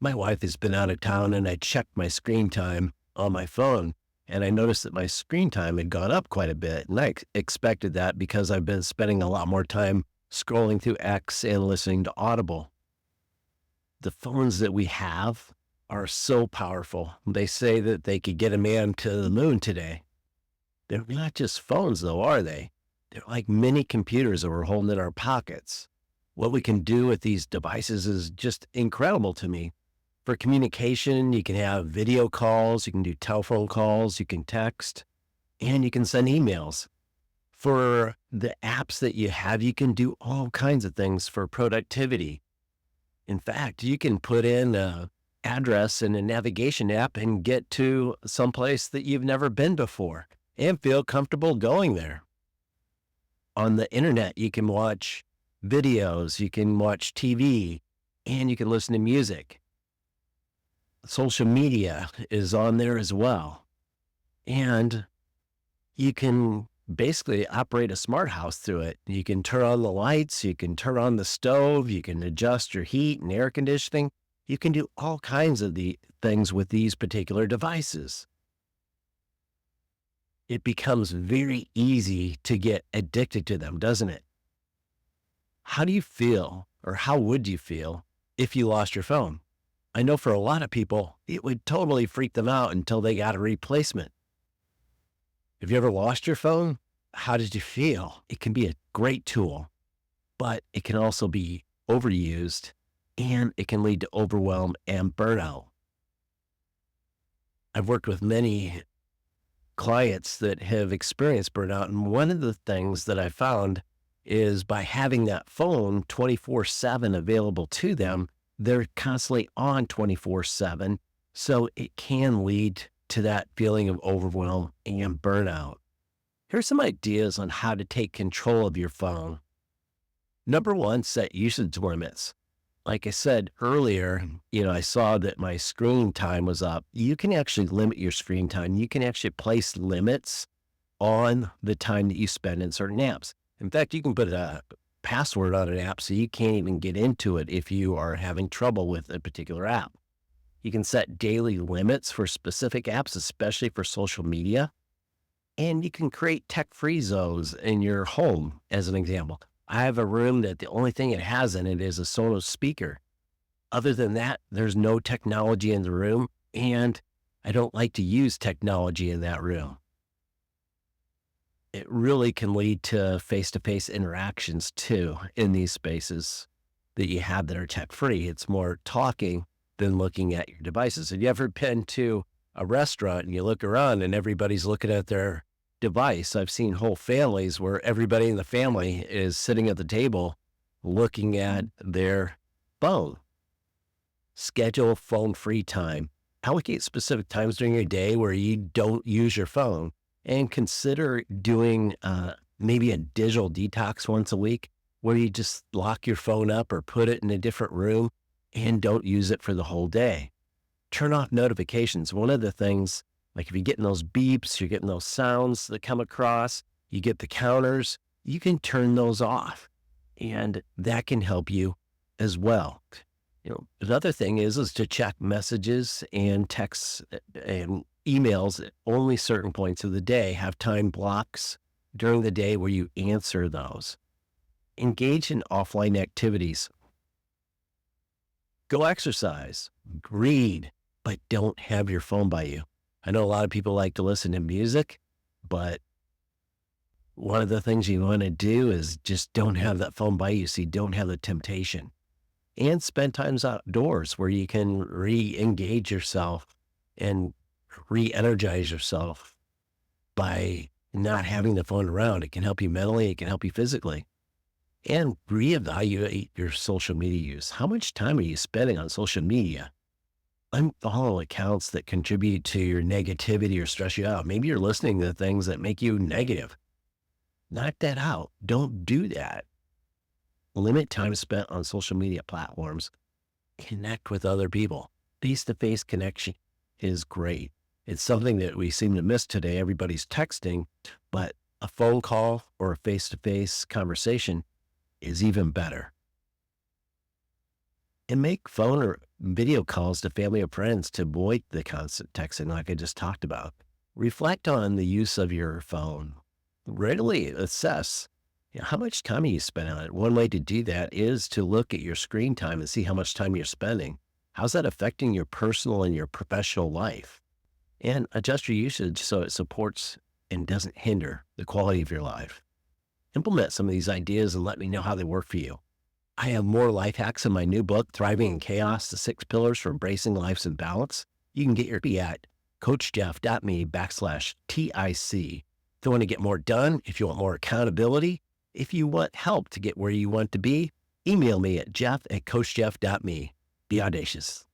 My wife has been out of town and I checked my screen time on my phone and I noticed that my screen time had gone up quite a bit. And expected that because I've been spending a lot more time scrolling through X and listening to Audible. The phones that we have are so powerful. They say that they could get a man to the moon today. They're not just phones, though, are they? They're like mini computers that we're holding in our pockets. What we can do with these devices is just incredible to me. For communication, you can have video calls, you can do telephone calls, you can text, and you can send emails. For the apps that you have, you can do all kinds of things for productivity. In fact, you can put in an address in a navigation app and get to someplace that you've never been before and feel comfortable going there. On the internet, you can watch videos, you can watch TV, and you can listen to music. Social media is on there as well. And you can basically operate a smart house through it. You can turn on the lights, you can turn on the stove, you can adjust your heat and air conditioning. You can do all kinds of the things with these particular devices. It becomes very easy to get addicted to them, doesn't it? How do you feel, or how would you feel if you lost your phone? I know for a lot of people, it would totally freak them out until they got a replacement. Have you ever lost your phone? How did you feel? It can be a great tool, but it can also be overused and it can lead to overwhelm and burnout. I've worked with many clients that have experienced burnout, and one of the things that I found is by having that phone 24/7 available to them, they're constantly on 24/7. So it can lead to that feeling of overwhelm and burnout. Here's some ideas on how to take control of your phone. Number one, set usage limits. Like I said earlier, I saw that my screen time was up. You can actually limit your screen time. You can actually place limits on the time that you spend in certain apps. In fact, you can put a password on an app so you can't even get into it if you are having trouble with a particular app. You can set daily limits for specific apps, especially for social media. And you can create tech-free zones in your home, as an example. I have a room that the only thing it has in it is a Sonos speaker. Other than that, there's no technology in the room, and I don't like to use technology in that room. It really can lead to face-to-face interactions too in these spaces that you have that are tech-free. It's more talking than looking at your devices. Have you ever been to a restaurant and you look around and everybody's looking at their device? I've seen whole families where everybody in the family is sitting at the table looking at their phone. Schedule phone-free time. Allocate specific times during your day where you don't use your phone, and consider doing maybe a digital detox once a week where you just lock your phone up or put it in a different room and don't use it for the whole day. Turn off notifications. One of the things, like if you're getting those beeps, you're getting those sounds that come across, you get the counters, you can turn those off. And that can help you as well. Another thing is to check messages and texts and emails at only certain points of the day. Have time blocks during the day where you answer those. Engage in offline activities. Go exercise, read, but don't have your phone by you. I know a lot of people like to listen to music, but one of the things you want to do is just don't have that phone by you so you don't have the temptation. And spend times outdoors where you can re-engage yourself and re-energize yourself by not having the phone around. It can help you mentally, it can help you physically. And reevaluate your social media use. How much time are you spending on social media? Unfollow accounts that contribute to your negativity or stress you out. Maybe you're listening to things that make you negative. Knock that out. Don't do that. Limit time spent on social media platforms. Connect with other people. Face-to-face connection is great. It's something that we seem to miss today. Everybody's texting, but a phone call or a face-to-face conversation is even better. And make phone or video calls to family or friends to avoid the constant texting, like I just talked about. Reflect on the use of your phone. Readily assess, how much time you spend on it. One way to do that is to look at your screen time and see how much time you're spending. How's that affecting your personal and your professional life? And adjust your usage so it supports and doesn't hinder the quality of your life. Implement some of these ideas and let me know how they work for you. I have more life hacks in my new book, Thriving in Chaos, The 6 Pillars for Embracing Life's Imbalance. You can get your copy at coachjeff.me/TIC. If you want to get more done, if you want more accountability, if you want help to get where you want to be, email me at jeff@coachjeff.me. Be audacious.